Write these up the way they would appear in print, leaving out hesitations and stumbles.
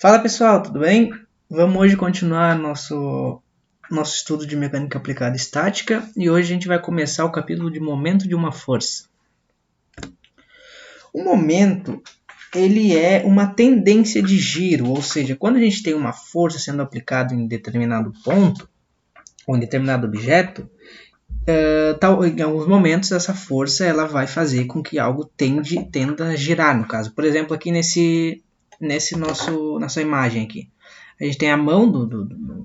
Fala pessoal, tudo bem? Vamos hoje continuar nosso estudo de mecânica aplicada estática e hoje a gente vai começar o capítulo de momento de uma força. O momento ele é uma tendência de giro, ou seja, quando a gente tem uma força sendo aplicada em determinado ponto ou em determinado objeto, em alguns momentos essa força ela vai fazer com que algo tenda a girar, no caso. Por exemplo, aqui nossa imagem aqui. A gente tem a mão de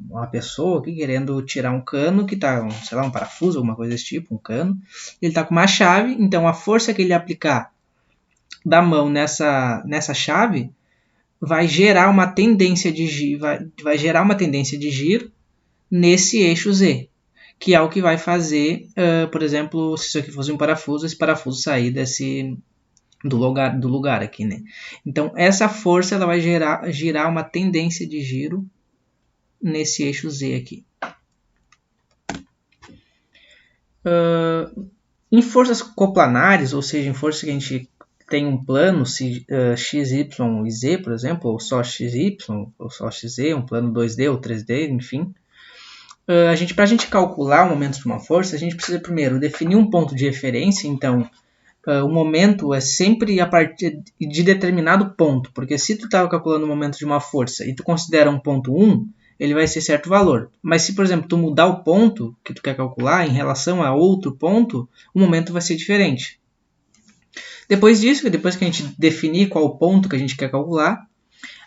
uma pessoa aqui querendo tirar um cano que está, sei lá, um parafuso, alguma coisa desse tipo, um cano. Ele está com uma chave, então a força que ele aplicar da mão nessa chave vai gerar uma tendência de giro, vai gerar uma tendência de giro nesse eixo Z, que é o que vai fazer, por exemplo, se isso aqui fosse um parafuso, esse parafuso sair do lugar aqui, né? Então essa força ela vai girar uma tendência de giro nesse eixo Z aqui. Em forças coplanares, ou seja, em forças que a gente tem um plano x, y e z, por exemplo, ou só x, y, ou só x, z, um plano 2D ou 3D, enfim. Para a gente calcular o momento de uma força, a gente precisa primeiro definir um ponto de referência. Então, o momento é sempre a partir de determinado ponto, porque se tu está calculando o momento de uma força e tu considera um ponto 1, ele vai ser certo valor. Mas se, por exemplo, tu mudar o ponto que tu quer calcular em relação a outro ponto, o momento vai ser diferente. Depois disso, depois que a gente definir qual o ponto que a gente quer calcular,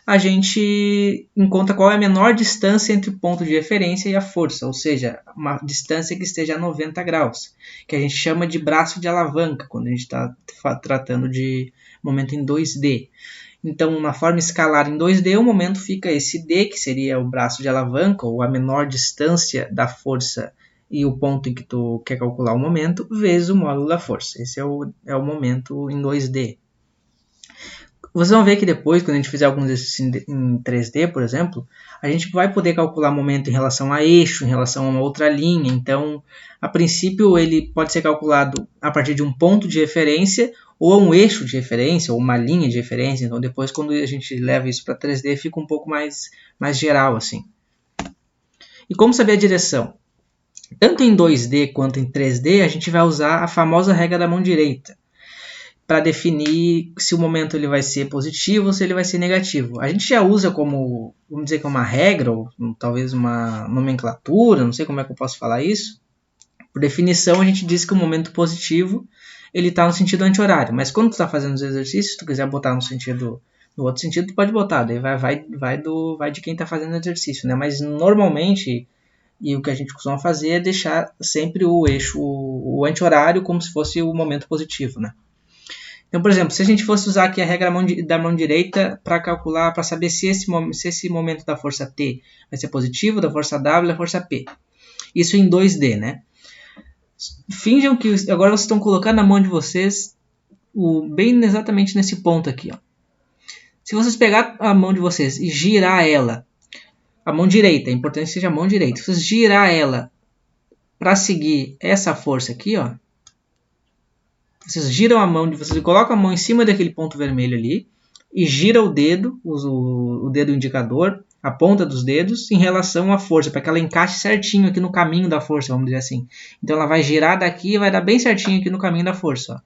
a gente encontra qual é a menor distância entre o ponto de referência e a força, ou seja, uma distância que esteja a 90 graus, que a gente chama de braço de alavanca, quando a gente está tratando de momento em 2D. Então, na forma escalar em 2D, o momento fica esse D, que seria o braço de alavanca, ou a menor distância da força e o ponto em que tu quer calcular o momento, vezes o módulo da força. Esse é o momento em 2D. Vocês vão ver que depois, quando a gente fizer alguns exercícios em 3D, por exemplo, a gente vai poder calcular momento em relação a eixo, em relação a uma outra linha. Então, a princípio, ele pode ser calculado a partir de um ponto de referência, ou um eixo de referência, ou uma linha de referência. Então, depois, quando a gente leva isso para 3D, fica um pouco mais geral, assim. E como saber a direção? Tanto em 2D quanto em 3D, a gente vai usar a famosa regra da mão direita, para definir se o momento ele vai ser positivo ou se ele vai ser negativo. A gente já usa como, vamos dizer que é uma regra, ou talvez uma nomenclatura, não sei como é que eu posso falar isso. Por definição, a gente diz que o momento positivo ele está no sentido anti-horário, mas quando tu está fazendo os exercícios, se tu quiser botar no outro sentido, tu pode botar, daí vai de quem está fazendo o exercício, né? Mas normalmente, e o que a gente costuma fazer é deixar sempre o eixo, o anti-horário, como se fosse o momento positivo, né? Então, por exemplo, se a gente fosse usar aqui a regra da mão direita para calcular, para saber se esse momento da força T vai ser positivo, da força W e da força P. Isso em 2D, né? Finjam que agora vocês estão colocando na mão de vocês bem exatamente nesse ponto aqui. Ó. Se vocês pegar a mão de vocês e girar ela, a mão direita, é importante que seja a mão direita. Se vocês girar ela para seguir essa força aqui, ó, vocês giram a mão, vocês colocam a mão em cima daquele ponto vermelho ali e gira o dedo, o dedo indicador, a ponta dos dedos em relação à força, para que ela encaixe certinho aqui no caminho da força, vamos dizer assim. Então ela vai girar daqui e vai dar bem certinho aqui no caminho da força. Ó.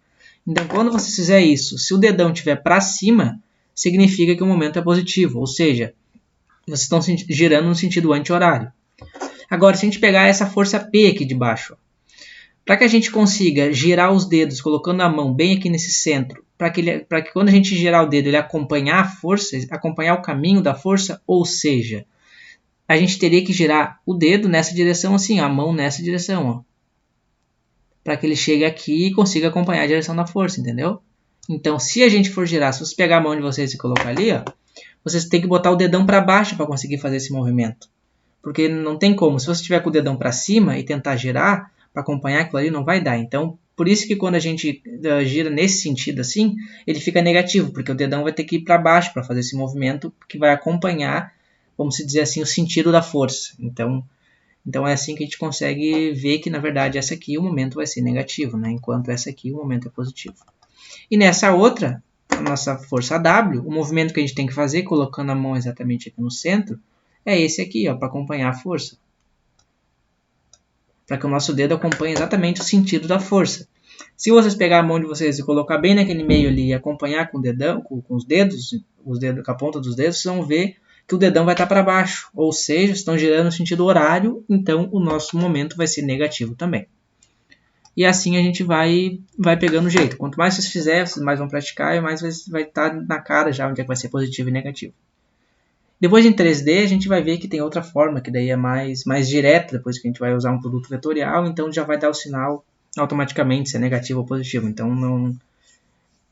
Então quando você fizer isso, se o dedão estiver para cima, significa que o momento é positivo, ou seja, vocês estão girando no sentido anti-horário. Agora, se a gente pegar essa força P aqui de baixo, para que a gente consiga girar os dedos colocando a mão bem aqui nesse centro, para que quando a gente girar o dedo ele acompanhar a força, acompanhar o caminho da força, ou seja, a gente teria que girar o dedo nessa direção assim, a mão nessa direção, para que ele chegue aqui e consiga acompanhar a direção da força, entendeu? Então, se a gente for girar, se você pegar a mão de vocês e colocar ali, ó, vocês têm que botar o dedão para baixo para conseguir fazer esse movimento. Porque não tem como, se você estiver com o dedão para cima e tentar girar, para acompanhar aquilo ali não vai dar. Então, por isso que quando a gente gira nesse sentido assim, ele fica negativo, porque o dedão vai ter que ir para baixo para fazer esse movimento que vai acompanhar, vamos dizer assim, o sentido da força. Então é assim que a gente consegue ver que, na verdade, essa aqui o momento vai ser negativo, né? Enquanto essa aqui o momento é positivo. E nessa outra, nossa força W, o movimento que a gente tem que fazer, colocando a mão exatamente aqui no centro, é esse aqui, para acompanhar a força. Para que o nosso dedo acompanhe exatamente o sentido da força. Se vocês pegar a mão de vocês e colocar bem naquele meio ali e acompanhar com o dedão, com os dedos, com a ponta dos dedos, vocês vão ver que o dedão vai estar para baixo. Ou seja, estão girando no sentido horário, então o nosso momento vai ser negativo também. E assim a gente vai pegando o jeito. Quanto mais vocês fizerem, vocês mais vão praticar e mais vai estar na cara já onde é que vai ser positivo e negativo. Depois em 3D a gente vai ver que tem outra forma, que daí é mais direta, depois que a gente vai usar um produto vetorial, então já vai dar o sinal automaticamente se é negativo ou positivo. Então não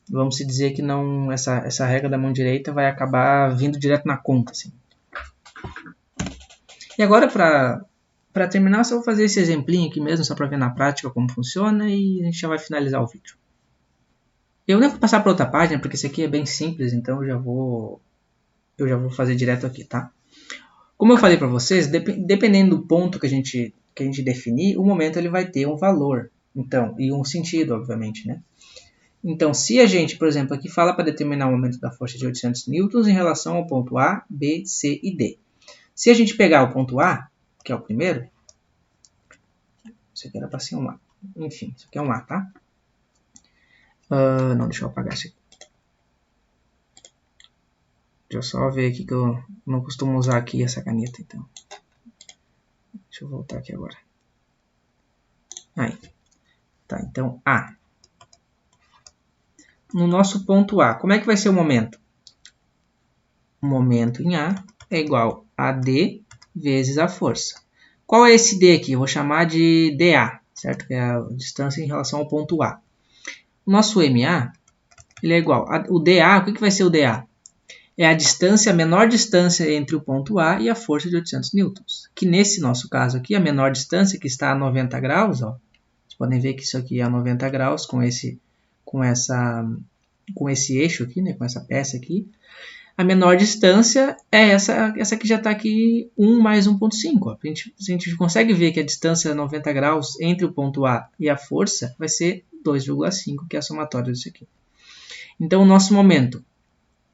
vamos dizer que não essa regra da mão direita vai acabar vindo direto na conta, assim. E agora para terminar, só vou fazer esse exemplinho aqui mesmo, só para ver na prática como funciona e a gente já vai finalizar o vídeo. Eu nem vou passar para outra página, porque esse aqui é bem simples, então eu já vou fazer direto aqui, tá? Como eu falei para vocês, dependendo do ponto que a gente definir, o momento ele vai ter um valor, então, e um sentido, obviamente, né? Então, se a gente, por exemplo, aqui fala para determinar o momento da força de 800 newtons em relação ao ponto A, B, C e D. Se a gente pegar o ponto A, que é o primeiro, isso aqui era para ser um A. Enfim, isso aqui é um A, tá? Não, deixa eu apagar isso aqui. Deixa eu só ver aqui que eu não costumo usar aqui essa caneta, então. Deixa eu voltar aqui agora. Aí. Tá, então A. No nosso ponto A, como é que vai ser o momento? O momento em A é igual a D vezes a força. Qual é esse D aqui? Eu vou chamar de DA, certo? Que é a distância em relação ao ponto A. O nosso MA ele é igual a o DA. O que vai ser o DA? É a menor distância entre o ponto A e a força de 800 newtons. Que nesse nosso caso aqui, a menor distância que está a 90 graus, ó, vocês podem ver que isso aqui é a 90 graus com esse eixo aqui, né, com essa peça aqui. A menor distância é essa que já está aqui, 1 mais 1,5. A gente consegue ver que a distância 90 graus entre o ponto A e a força vai ser 2,5, que é a somatória disso aqui. Então, o nosso momento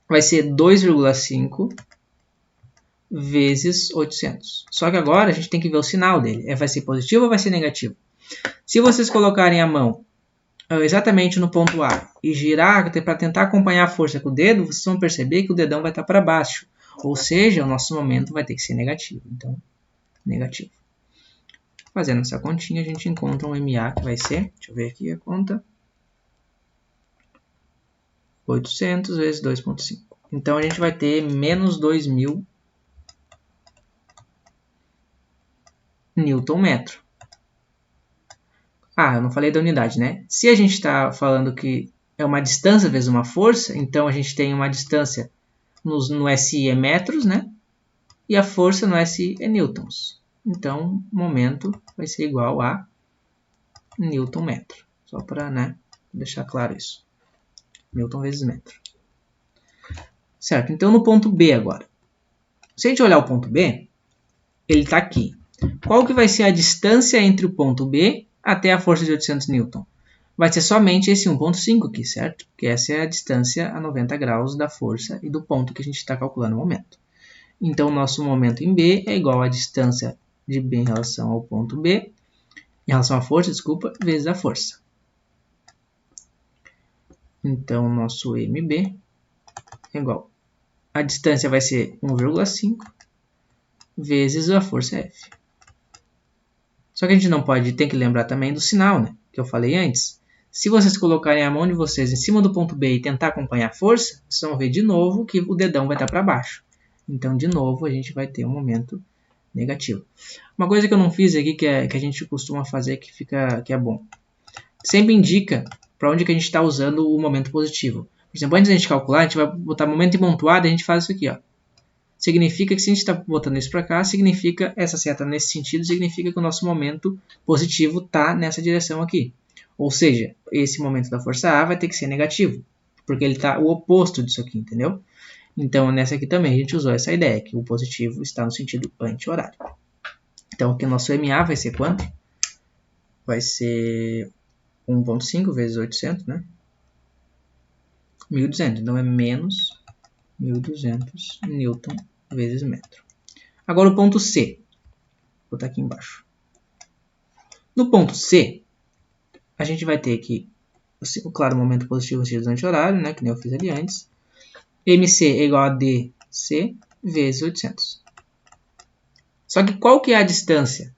vai ser 2,5 vezes 800. Só que agora a gente tem que ver o sinal dele. Vai ser positivo ou vai ser negativo? Se vocês colocarem a mão exatamente no ponto A e girar para tentar acompanhar a força com o dedo, vocês vão perceber que o dedão vai estar para baixo. Ou seja, o nosso momento vai ter que ser negativo. Então, negativo. Fazendo essa continha, a gente encontra um MA que vai ser, deixa eu ver aqui a conta, 800 vezes 2,5. Então, a gente vai ter menos 2.000 Newton-metro. Eu não falei da unidade, né? Se a gente está falando que é uma distância vezes uma força, então a gente tem uma distância no SI é metros, né? E a força no SI é newtons. Então, o momento vai ser igual a Newton-metro. Só para, né, deixar claro isso. Newton vezes metro. Certo, então no ponto B agora. Se a gente olhar o ponto B, ele está aqui. Qual que vai ser a distância entre o ponto B até a força de 800 newton? Vai ser somente esse 1,5 aqui, certo? Porque essa é a distância a 90 graus da força e do ponto que a gente está calculando no momento. Então, o nosso momento em B é igual à distância de B em relação ao ponto B, em relação à força, desculpa, vezes a força. Então, o nosso MB é igual. A distância vai ser 1,5 vezes a força F. Só que a gente não pode, tem que lembrar também do sinal, né? Que eu falei antes. Se vocês colocarem a mão de vocês em cima do ponto B e tentar acompanhar a força, vocês vão ver de novo que o dedão vai estar para baixo. Então, de novo, a gente vai ter um momento negativo. Uma coisa que eu não fiz aqui, que a gente costuma fazer, que é bom. Sempre indica para onde que a gente está usando o momento positivo. Por exemplo, antes da gente calcular, a gente vai botar momento imontuado e a gente faz isso aqui, ó. Significa que se a gente está botando isso para cá, significa essa seta nesse sentido, significa que o nosso momento positivo está nessa direção aqui. Ou seja, esse momento da força A vai ter que ser negativo, porque ele está o oposto disso aqui, entendeu? Então, nessa aqui também a gente usou essa ideia, que o positivo está no sentido anti-horário. Então, aqui o nosso MA vai ser quanto? Vai ser 1,5 vezes 800, né? 1.200. Então, é menos 1.200 Newton vezes metro. Agora, o ponto C. Vou botar aqui embaixo. No ponto C, a gente vai ter aqui, claro, momento positivo x anti-horário, né, que nem eu fiz ali antes. MC é igual a DC vezes 800. Só que qual que é a distância?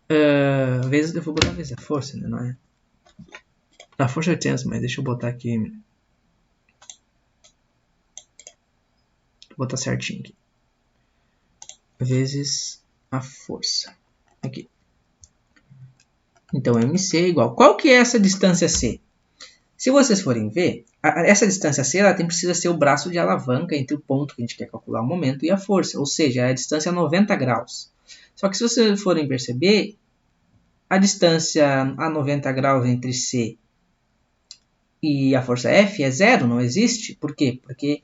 Eu vou botar vezes a força, né? Não é? A força é 800, mas deixa eu botar aqui. Vou botar certinho aqui. Vezes a força. Aqui. Então, MC é igual. Qual que é essa distância C? Se vocês forem ver, essa distância C ela precisa ser o braço de alavanca entre o ponto que a gente quer calcular o momento e a força. Ou seja, a distância é 90 graus. Só que se vocês forem perceber, a distância a 90 graus entre C e a força F é zero, não existe. Por quê? Porque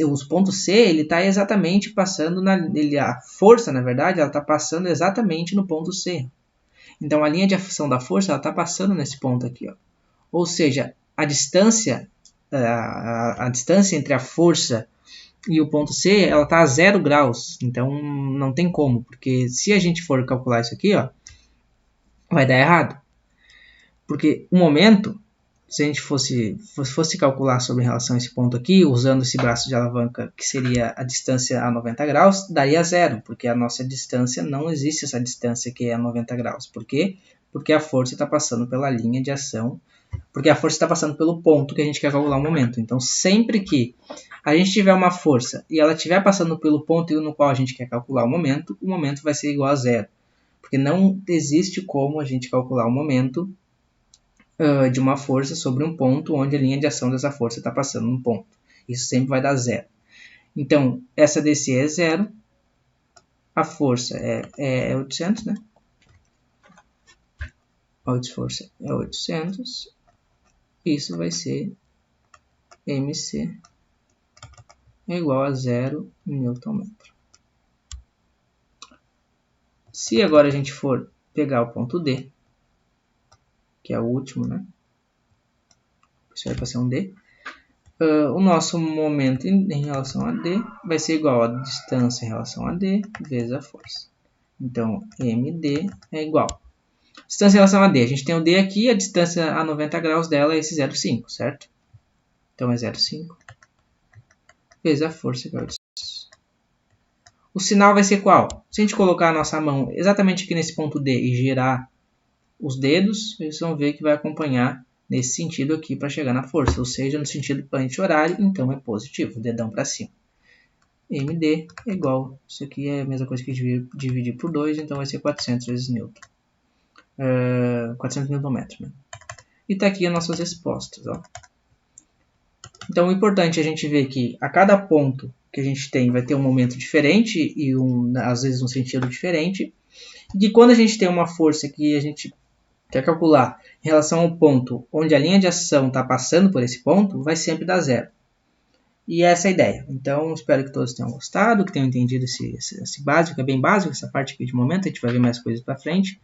os pontos C ele está exatamente passando, a força, na verdade, ela está passando exatamente no ponto C. Então, a linha de ação da força está passando nesse ponto aqui. Ó. Ou seja, a distância entre a força e o ponto C ela está a 0 graus. Então, não tem como, porque se a gente for calcular isso aqui, ó, vai dar errado. Porque o momento, se a gente fosse calcular sobre relação a esse ponto aqui, usando esse braço de alavanca, que seria a distância a 90 graus, daria zero, porque a nossa distância, não existe essa distância que é a 90 graus. Por quê? Porque a força está passando pela linha de ação, porque a força está passando pelo ponto que a gente quer calcular o momento. Então, sempre que a gente tiver uma força e ela estiver passando pelo ponto no qual a gente quer calcular o momento vai ser igual a zero. Porque não existe como a gente calcular o momento de uma força sobre um ponto onde a linha de ação dessa força está passando num ponto. Isso sempre vai dar zero. Então, essa DC é zero. A força é 800, né? A força é 800. Isso vai ser MC é igual a 0 Nm. Se agora a gente for pegar o ponto D, que é o último, né? Isso vai ser um D. O nosso momento em relação a D vai ser igual a distância em relação a D vezes a força. Então, MD é igual. Distância em relação a D. A gente tem o D aqui, a distância a 90 graus dela é esse 0,5, certo? Então, é 0,5 vezes a força, que é 800. O sinal vai ser qual? Se a gente colocar a nossa mão exatamente aqui nesse ponto D e girar os dedos, vocês vão ver que vai acompanhar nesse sentido aqui para chegar na força, ou seja, no sentido anti-horário, então é positivo, dedão para cima. MD é igual, isso aqui é a mesma coisa que dividir por 2, então vai ser 400 vezes Newton. 400 Nm, né? E está aqui as nossas respostas. Ó. Então, o importante é a gente ver que a cada ponto que a gente tem vai ter um momento diferente e às vezes um sentido diferente. E que quando a gente tem uma força que a gente quer calcular em relação ao ponto onde a linha de ação está passando por esse ponto, vai sempre dar zero. E essa é a ideia. Então, espero que todos tenham gostado, que tenham entendido esse básico, é bem básico, essa parte aqui de momento, a gente vai ver mais coisas para frente.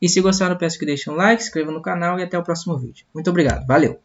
E se gostaram, peço que deixem um like, se inscrevam no canal e até o próximo vídeo. Muito obrigado, valeu!